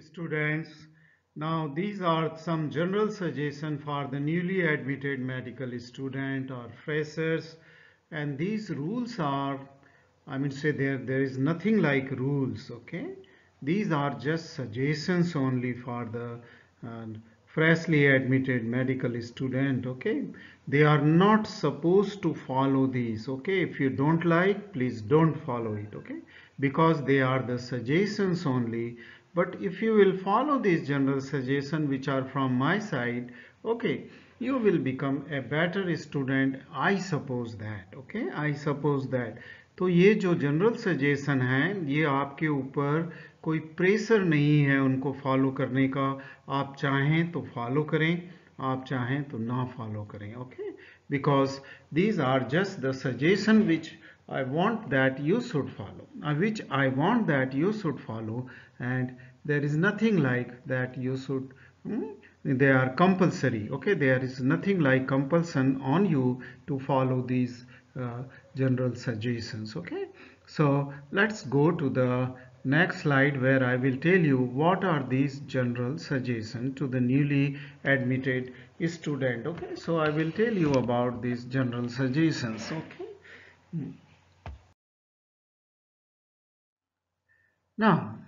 Students, now these are some general suggestions for the newly admitted medical student or freshers, and these rules are, I mean say there is nothing like rules, okay? These are just suggestions only for the uh, freshly admitted medical student, okay? They are not supposed to follow these, okay? If you don't like, please don't follow it, okay? Because they are the suggestions only. But if you will follow these general suggestions which are from my side, okay, you will become a better student. I suppose that, okay? I suppose that. तो ये जो general suggestion है ये आपके ऊपर कोई pressure नहीं है उनको फॉलो करने का. आप चाहें तो फॉलो करें, आप चाहें तो ना फॉलो करें, okay? Because these are just the suggestion which I want that you should follow, which I want that you should follow, and there is nothing like that you should. They are compulsory. Okay, there is nothing like compulsion on you to follow these general suggestions. Okay, so let's go to the next slide where I will tell you what are these general suggestions to the newly admitted student. Okay, so I will tell you about these general suggestions. Okay. Now,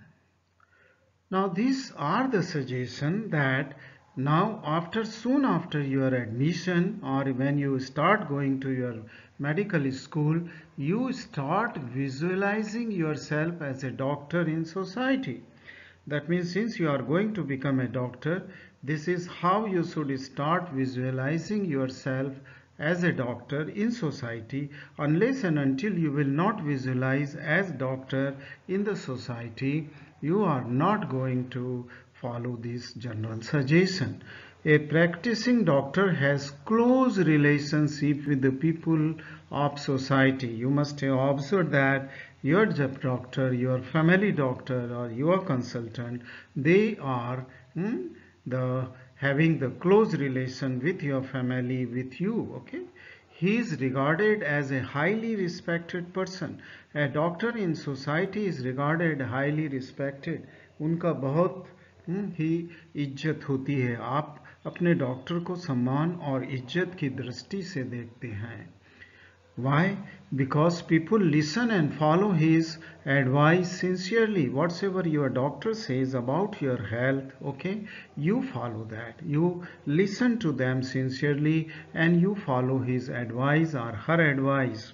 now these are the suggestion that now soon after your admission or when you start going to your medical school, you start visualizing yourself as a doctor in society. That means since you are going to become a doctor, this is how you should start visualizing yourself as a doctor in society. Unless and until you will not visualize as doctor in the society, you are not going to follow this general suggestion. A practicing doctor has close relationship with the people of society. You must have observed that your doctor, your family doctor or your consultant, they are the having the close relation with your family, with you, okay? He is regarded as a highly respected person. A doctor in society is regarded highly respected. उनका बहुत ही इज्जत होती है. आप अपने doctor को सम्मान और इज्जत की दृष्टि से देखते हैं. Why? Because people listen and follow his advice sincerely. Whatever your doctor says about your health, okay, you follow that. You listen to them sincerely and you follow his advice or her advice.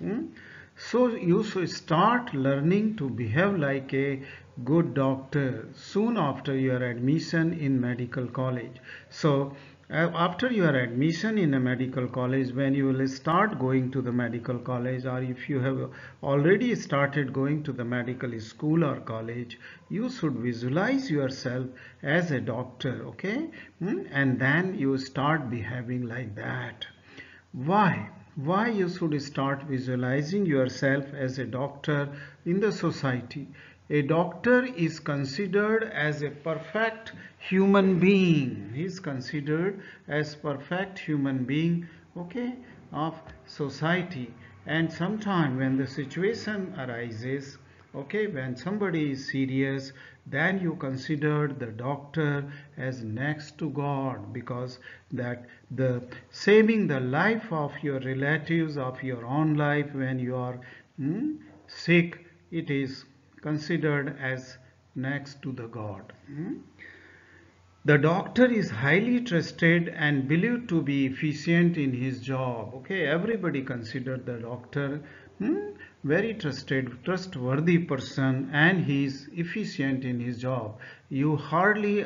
So you should start learning to behave like a good doctor soon after your admission in medical college. So after your admission in a medical college, when you will start going to the medical college, or if you have already started going to the medical school or college, you should visualize yourself as a doctor, okay? And then you start behaving like that. Why? Why you should start visualizing yourself as a doctor in the society? A doctor is considered as a perfect human being. He is considered as perfect human being, okay, of society. And sometime when the situation arises, okay, when somebody is serious, then you consider the doctor as next to God, because that the saving the life of your relatives, of your own life when you are sick, it is considered as next to the God. The doctor is highly trusted and believed to be efficient in his job. Okay, everybody consider the doctor very trustworthy person, and he is efficient in his job. You hardly,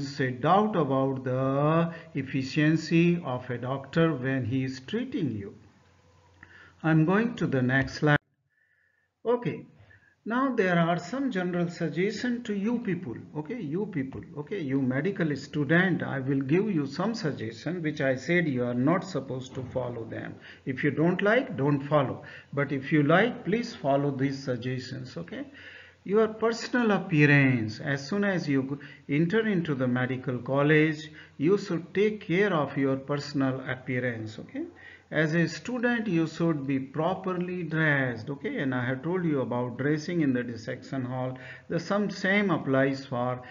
say, doubt about the efficiency of a doctor when he is treating you. I'm going to the next slide. Okay, now there are some general suggestion to you people. Okay, you people. Okay, you medical student. I will give you some suggestion which I said you are not supposed to follow them. If you don't like, don't follow. But if you like, please follow these suggestions. Okay. Your personal appearance. As soon as you enter into the medical college, you should take care of your personal appearance. Okay. As a student, you should be properly dressed. Okay, and I have told you about dressing in the dissection hall. The same applies for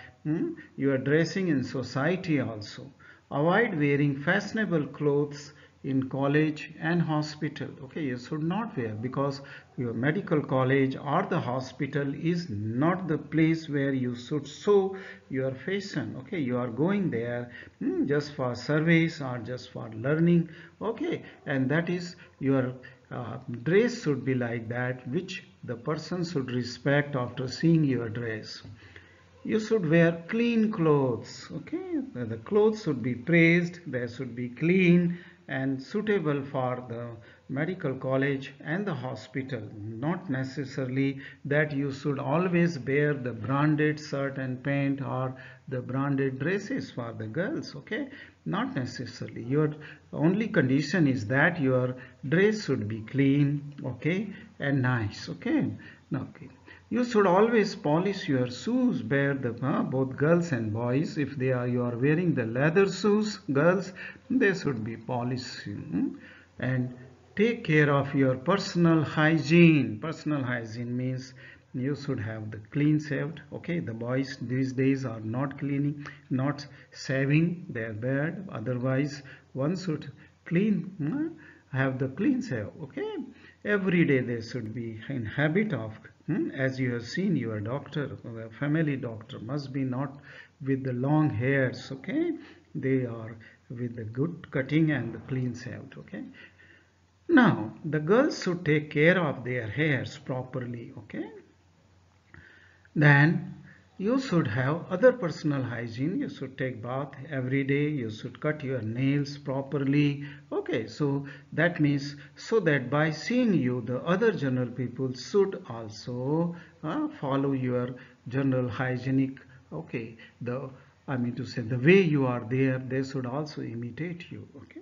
your dressing in society also. Avoid wearing fashionable clothes in college and hospital. Okay, you should not wear, because your medical college or the hospital is not the place where you should show your fashion. Okay, you are going there just for service or just for learning. Okay, and that is your dress should be like that, which the person should respect after seeing your dress. You should wear clean clothes. Okay, the clothes should be praised, they should be clean and suitable for the medical college and the hospital. Not necessarily that you should always wear the branded shirt and pant or the branded dresses for the girls. Okay, not necessarily. Your only condition is that your dress should be clean, okay, and nice. Okay, okay. You should always polish your shoes. Bear the both girls and boys. If you are wearing the leather shoes, girls, they should be polished. And take care of your personal hygiene. Personal hygiene means you should have the clean shaved. Okay, the boys these days are not cleaning, not shaving their beard. Otherwise, one should clean. Have the clean shave. Okay, every day they should be in habit of as you have seen your doctor, family doctor must be not with the long hairs. Okay, they are with the good cutting and the clean shaved. Okay, now the girls should take care of their hairs properly. Okay, then you should have other personal hygiene. You should take bath every day. You should cut your nails properly. Okay, so that means so that by seeing you, the other general people should also follow your general hygienic. Okay, the I mean to say the way you are there, they should also imitate you. Okay.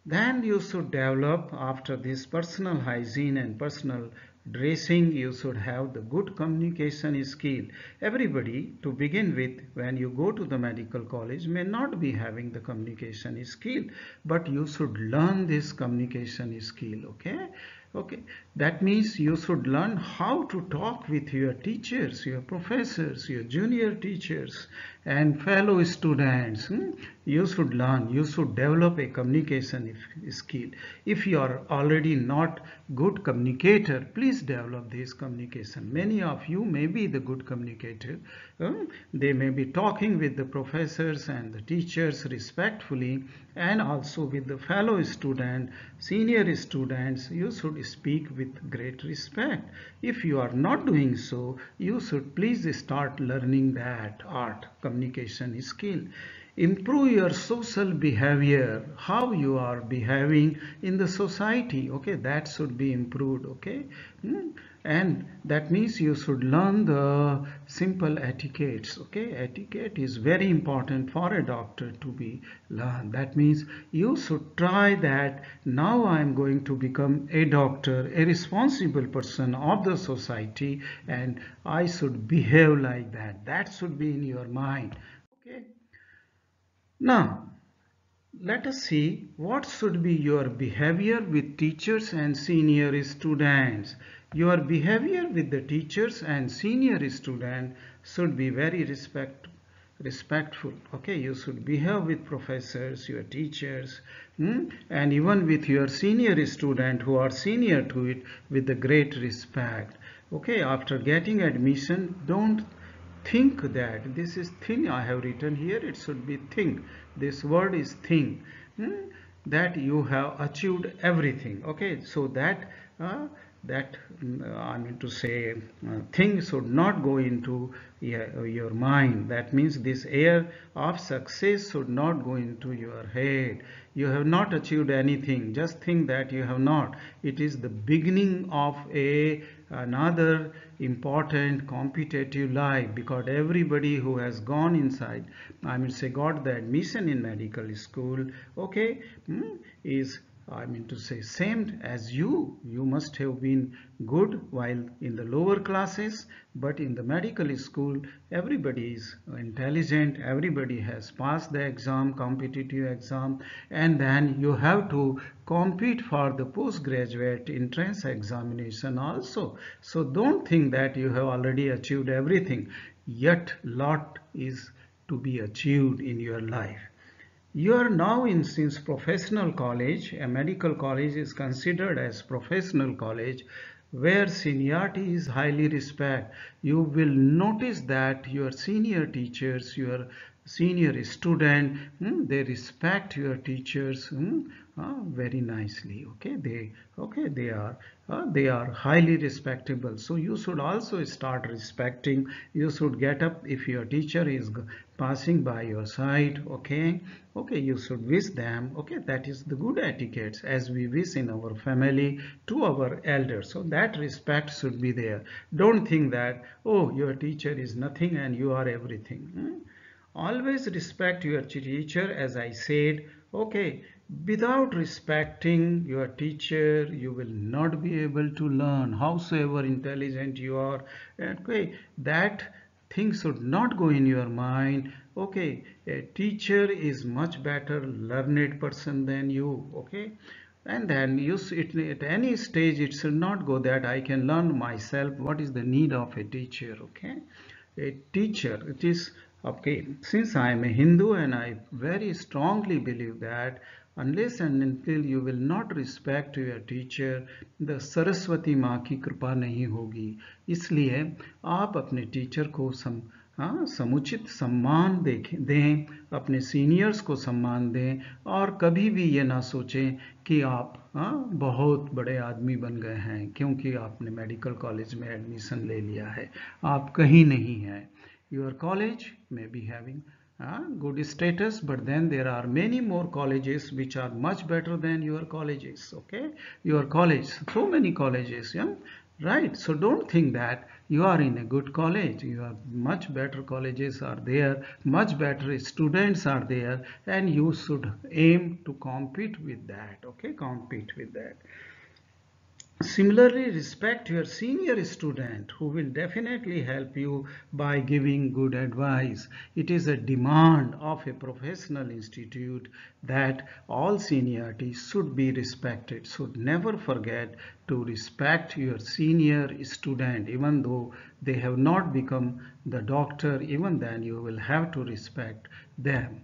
Then you should develop, after this personal hygiene and personal dressing, you should have the good communication skill. Everybody, to begin with, when you go to the medical college, may not be having the communication skill, but you should learn this communication skill. Okay, okay, that means you should learn how to talk with your teachers, your professors, your junior teachers and fellow students. You should learn, you should develop a communication skill. If you are already not good communicator, please develop this communication. Many of you may be the good communicator. They may be talking with the professors and the teachers respectfully, and also with the fellow student, senior students. You should speak with great respect. If you are not doing so, you should please start learning that art, communication skill. Improve your social behavior, how you are behaving in the society. Okay, that should be improved. Okay. And that means you should learn the simple etiquettes. Okay, etiquette is very important for a doctor to be learned. That means you should try that now I am going to become a doctor, a responsible person of the society, and I should behave like that. That should be in your mind. Okay. Now, let us see what should be your behavior with teachers and senior students. Your behavior with the teachers and senior student should be very respectful. Okay, you should behave with professors, your teachers, and even with your senior student who are senior to it with the great respect. Okay, after getting admission, don't think that this is thin. I have written here, it should be think. This word is thing. That you have achieved everything. Okay, so that I mean to say thing should not go into your mind. That means this air of success should not go into your head. You have not achieved anything, just think that you have not. It is the beginning of another important competitive life, because everybody who has gone inside, I mean say got the admission in medical school, okay, is I mean to say, same as you. You must have been good while in the lower classes, but in the medical school, everybody is intelligent, everybody has passed the exam, competitive exam, and then you have to compete for the postgraduate entrance examination also. So don't think that you have already achieved everything. Yet lot is to be achieved in your life. You are now in, since professional college, a medical college is considered as professional college where seniority is highly respected. You will notice that your senior teachers, your senior student, they respect your teachers very nicely. They are highly respectable. So you should also start respecting. You should get up if your teacher is passing by your side. Okay, you should wish them. Okay, that is the good etiquette, as we wish in our family to our elders. So that respect should be there. Don't think that, oh, your teacher is nothing and you are everything. Always respect your teacher, as I said. Okay, without respecting your teacher, you will not be able to learn, howsoever intelligent you are. Okay, that thing should not go in your mind. Okay, a teacher is much better learned person than you. Okay, and then at any stage it should not go that I can learn myself. What is the need of a teacher? Okay, a teacher, it is okay. Since I am a Hindu and I very strongly believe that unless and until you will not respect your teacher, the Saraswati माँ की कृपा नहीं होगी. इसलिए आप अपने teacher को समुचित सम्मान दें, अपने सीनियर्स को सम्मान दें, और कभी भी ये ना सोचें कि आप बहुत बड़े आदमी बन गए हैं क्योंकि आपने मेडिकल कॉलेज में एडमिशन ले लिया है. आप कहीं नहीं हैं. Your college may be having good status, but then there are many more colleges which are much better than your colleges. Okay, your college, so many colleges, yeah, right? So don't think that you are in a good college. You are much better colleges are there, much better students are there, and you should aim to compete with that. Okay, compete with that. Similarly, respect your senior student who will definitely help you by giving good advice. It is a demand of a professional institute that all seniority should be respected. So never forget to respect your senior student. Even though they have not become the doctor, even then you will have to respect them.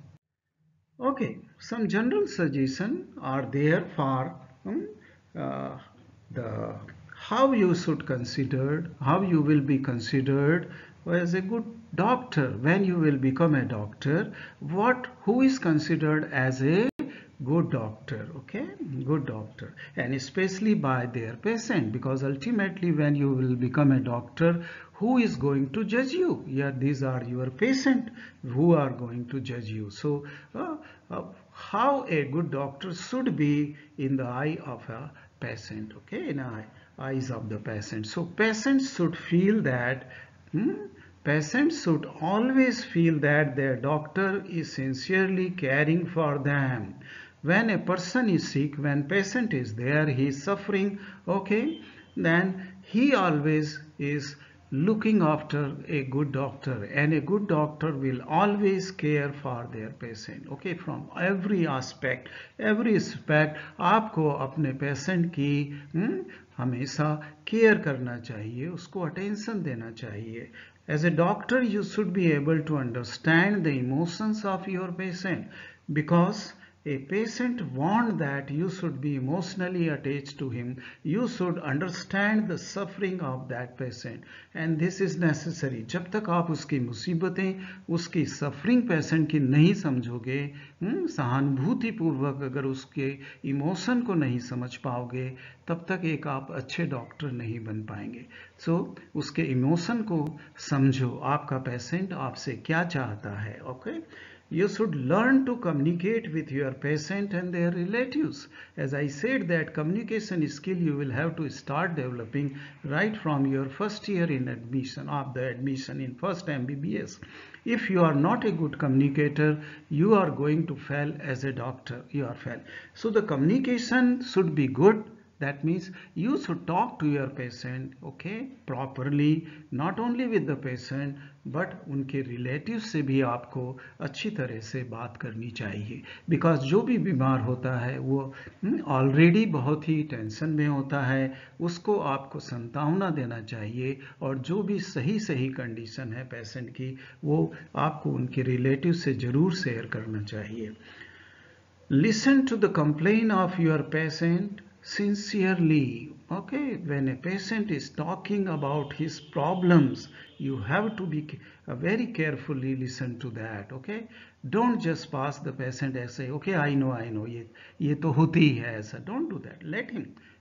Okay, some general suggestions are there for uh, the how you should consider, how you will be considered as a good doctor when you will become a doctor. Who is considered as a good doctor? Okay, good doctor, and especially by their patient, because ultimately when you will become a doctor, who is going to judge you? Yeah, these are your patient who are going to judge you. So how a good doctor should be in the eye of a patient. Okay, in the eyes of the patient. So patients should feel that patients should always feel that their doctor is sincerely caring for them. When a person is sick, when patient is there, he is suffering, okay, then he always is looking after a good doctor, and a good doctor will always care for their patient. Okay, from every aspect आपको अपने patient की हमेशा care करना चाहिए, उसको attention देना चाहिए. As a doctor, you should be able to understand the emotions of your patient, because a patient wants that you should be emotionally attached to him. You should understand the suffering of that patient, and this is necessary. जब तक आप उसकी मुसीबतें, उसकी suffering patient की नहीं समझोगे, सहानुभूति पूर्वक अगर उसके इमोशन को नहीं समझ पाओगे, तब तक एक आप अच्छे डॉक्टर नहीं बन पाएंगे. सो उसके इमोशन को समझो, आपका पेशेंट आपसे क्या चाहता है. Okay, You should learn to communicate with your patient and their relatives. As I said, that communication skill you will have to start developing right from your first year in admission of the admission in first MBBS. If you are not a good communicator, you are going to fail as a doctor. You are fail. So the communication should be good. That means you should talk to your patient, okay, properly, not only with the patient but उनके relative से भी आपको अच्छी तरह से बात करनी चाहिए, बिकॉज जो भी बीमार होता है वो ऑलरेडी बहुत ही टेंशन में होता है, उसको आपको सांत्वना देना चाहिए, और जो भी सही सही कंडीशन है पेशेंट की वो आपको उनके रिलेटिव से ज़रूर शेयर करना चाहिए. Listen to the complaint of your patient sincerely. Okay, when a patient is talking about his problems, you have to be very carefully listen to that. Okay, don't just pass the patient and say, okay, I know, ये तो होती ही है ऐसा. Don't do that.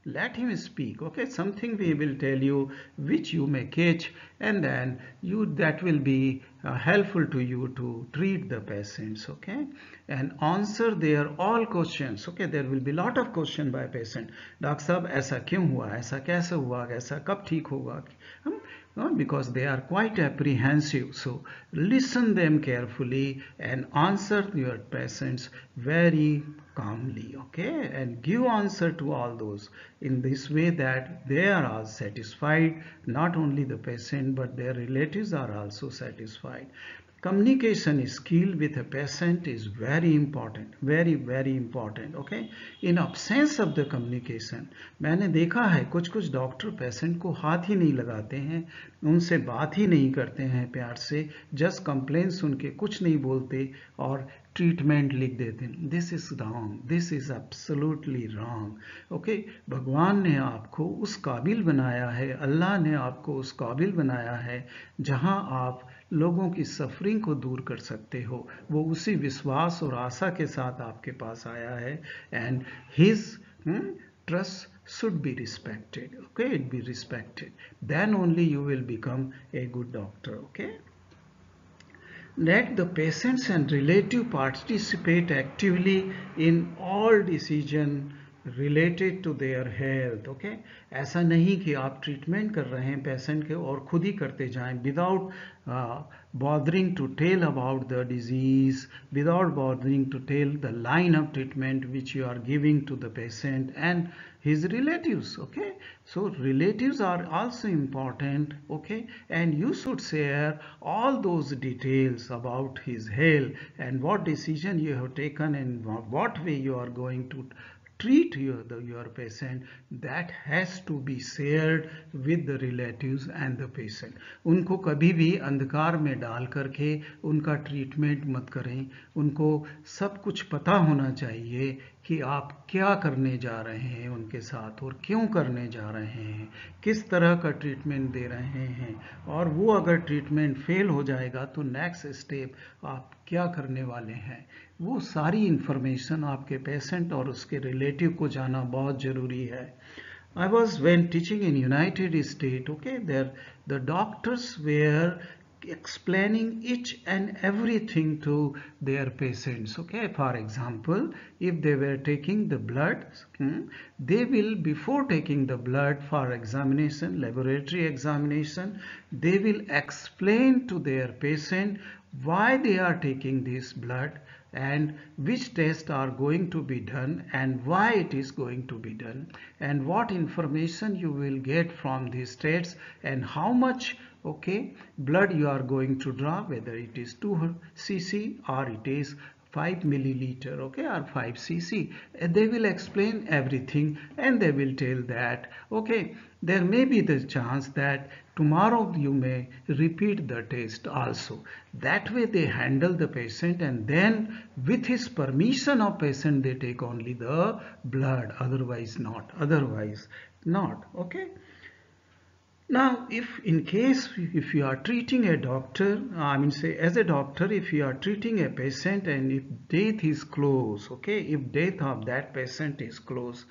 Let him speak. Okay, something we will tell you which you may catch, and then that will be helpful to you to treat the patients. Okay, and answer their all questions. Okay, there will be lot of question by patient. Doctor साहब ऐसा क्यों हुआ, ऐसा कैसे हुआ, ऐसा कब ठीक होगा, because they are quite apprehensive. So listen them carefully and answer your patients very calmly, okay, and give answer to all those in this way that they are all satisfied. Not only the patient but their relatives are also satisfied. Communication skill with a patient is very important, very important. Okay, in absence of the communication, मैंने देखा है कुछ doctor patient को हाथ ही नहीं लगाते हैं, उनसे बात ही नहीं करते हैं प्यार से, जस्ट कंप्लेन सुन के कुछ नहीं बोलते और ट्रीटमेंट लिख देते हैं. This is wrong, this is absolutely wrong. Okay, भगवान ने आपको उस काबिल बनाया है, अल्लाह ने आपको उस काबिल बनाया है जहां आप लोगों की सफरिंग को दूर कर सकते हो. वो उसी विश्वास और आशा के साथ आपके पास आया है, and his trust should be respected. Okay, it be respected, then only you will become a good doctor. Okay, let the patients and relative participate actively in all decision related to their health. Okay, ऐसा नहीं कि आप treatment कर रहे हैं patient के और खुद ही करते जाएं without bothering to tell about the disease, without bothering to tell the line of treatment which you are giving to the patient and his relatives. Okay, so relatives are also important. Okay, and you should share all those details about his health and what decision you have taken and what way you are going to treat your patient. That has to be shared with the relatives and the patient. उनको कभी भी अंधकार में डाल करके उनका treatment मत करें. उनको सब कुछ पता होना चाहिए कि आप क्या करने जा रहे हैं उनके साथ और क्यों करने जा रहे हैं, किस तरह का ट्रीटमेंट दे रहे हैं, और वो अगर ट्रीटमेंट फेल हो जाएगा तो नेक्स्ट स्टेप आप क्या करने वाले हैं. वो सारी इंफॉर्मेशन आपके पेशेंट और उसके रिलेटिव को जाना बहुत ज़रूरी है. I was when teaching in United States, okay, there the doctors were explaining each and everything to their patients. Okay, for example, if they were taking the blood, they will, before taking the blood for examination, laboratory examination, they will explain to their patient why they are taking this blood and which tests are going to be done and why it is going to be done and what information you will get from these tests and how much, okay, blood you are going to draw, whether it is 2 cc or it is 5 milliliter, okay, or 5 cc. And they will explain everything and they will tell that, okay, there may be the chance that tomorrow you may repeat the test also. That way they handle the patient, and then with his permission of patient they take only the blood, otherwise not. Okay. Now, if in case if you are treating a doctor, I mean say as a doctor, if you are treating a patient and if death is close, okay, if death of that patient is close,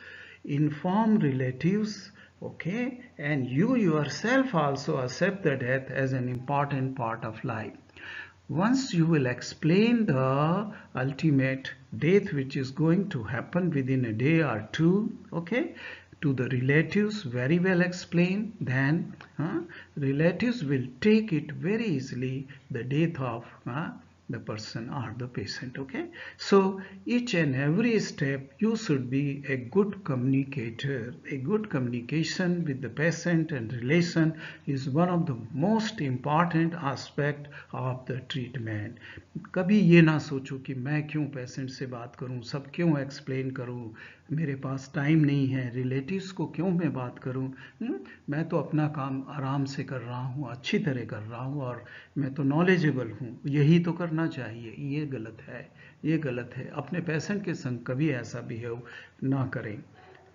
inform relatives, okay, and you yourself also accept the death as an important part of life. Once you will explain the ultimate death which is going to happen within a day or two, okay, to the relatives, very well explained, then relatives will take it very easily, the death of the person or the patient. Okay, so each and every step you should be a good communicator. A good communication with the patient and relation is one of the most important aspect of the treatment. कभी ये ना सोचो कि मैं क्यों patient से बात करूं, सब क्यों एक्सप्लेन करूं, मेरे पास टाइम नहीं है, रिलेटिव्स को क्यों मैं बात करूं, मैं तो अपना काम आराम से कर रहा हूं, अच्छी तरह कर रहा हूं और मैं तो नॉलेजेबल हूं, यही तो करना चाहिए। ये गलत है, ये गलत है। अपने पेशेंट के संग कभी ऐसा बिहेव ना करें।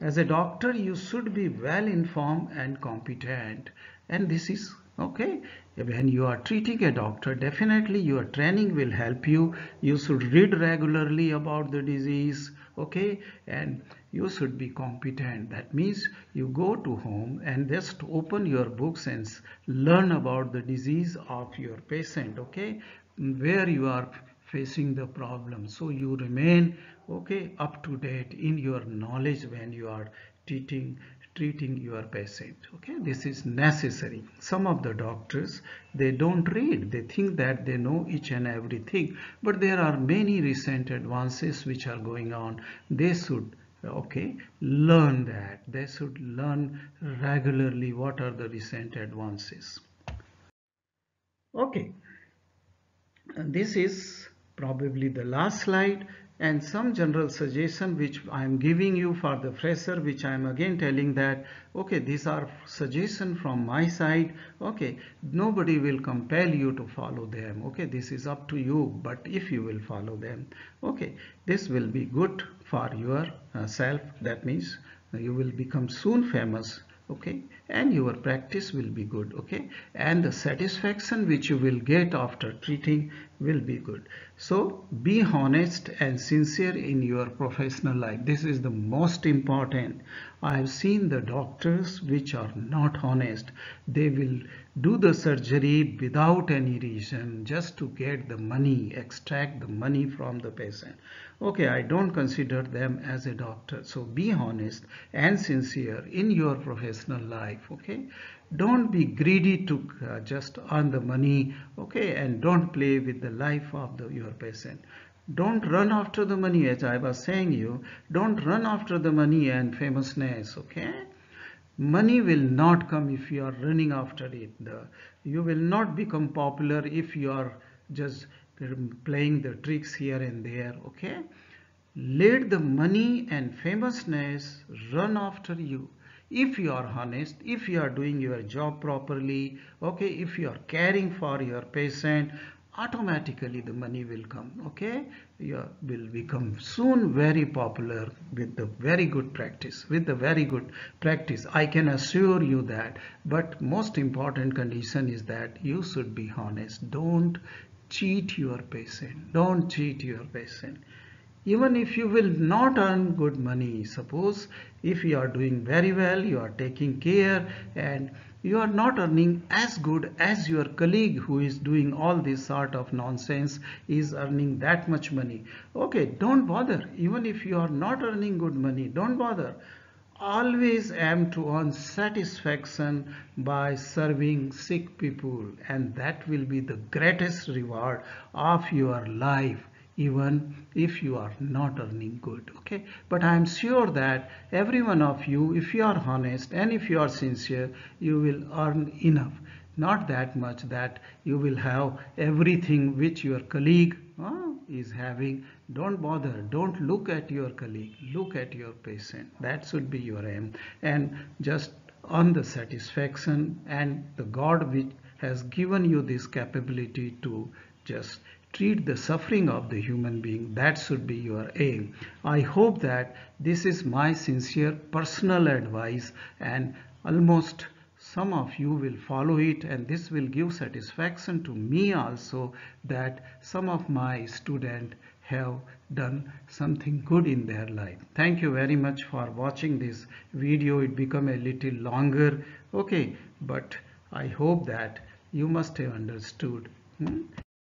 As a doctor, you should be well informed and competent, and this is okay. When you are treating a doctor, definitely your training will help you. You should read regularly about the disease, okay, and you should be competent. That means you go to home and just open your books and learn about the disease of your patient, okay, where you are facing the problem, so you remain okay up to date in your knowledge when you are treating your patient. Okay, this is necessary. Some of the doctors, they don't read, they think that they know each and everything, but there are many recent advances which are going on. They should okay learn that, they should learn regularly what are the recent advances. Okay, this is probably the last slide, and some general suggestion which I am giving you for the fresher, which I am again telling that okay, these are suggestion from my side. Okay, nobody will compel you to follow them. Okay, this is up to you, but if you will follow them, okay, this will be good for your self. That means you will become soon famous, okay, and your practice will be good, okay, and the satisfaction which you will get after treating will be good. So be honest and sincere in your professional life. This is the most important. I have seen the doctors which are not honest. They will do the surgery without any reason, just to get the money, extract the money from the patient. Okay, I don't consider them as a doctor. So be honest and sincere in your professional life. Okay, don't be greedy to just earn the money. Okay, and don't play with the life of your patient. Don't run after the money, as I was saying you. Don't run after the money and famousness. Okay, money will not come if you are running after it. You will not become popular if you are just playing the tricks here and there. Okay, let the money and famousness run after you. If you are honest, if you are doing your job properly, okay, if you are caring for your patient, automatically the money will come. Okay, you will become soon very popular with the very good practice. With the very good practice, I can assure you that. But most important condition is that you should be honest. Don't cheat your patient. Don't cheat your patient. Even if you will not earn good money, suppose if you are doing very well, you are taking care, and you are not earning as good as your colleague who is doing all this sort of nonsense is earning that much money. Okay, don't bother. Even if you are not earning good money, don't bother. Always aim to earn satisfaction by serving sick people, and that will be the greatest reward of your life, even if you are not earning good. Okay, but I am sure that every one of you, if you are honest and if you are sincere, you will earn enough, not that much that you will have everything which your colleague is having. Don't bother, don't look at your colleague, look at your patient. That should be your aim, and just earn the satisfaction, and the God which has given you this capability to just treat the suffering of the human being, that should be your aim. I hope that this is my sincere personal advice, and almost some of you will follow it, and this will give satisfaction to me also that some of my students have done something good in their life. Thank you very much for watching this video. It become a little longer, okay, but I hope that you must have understood.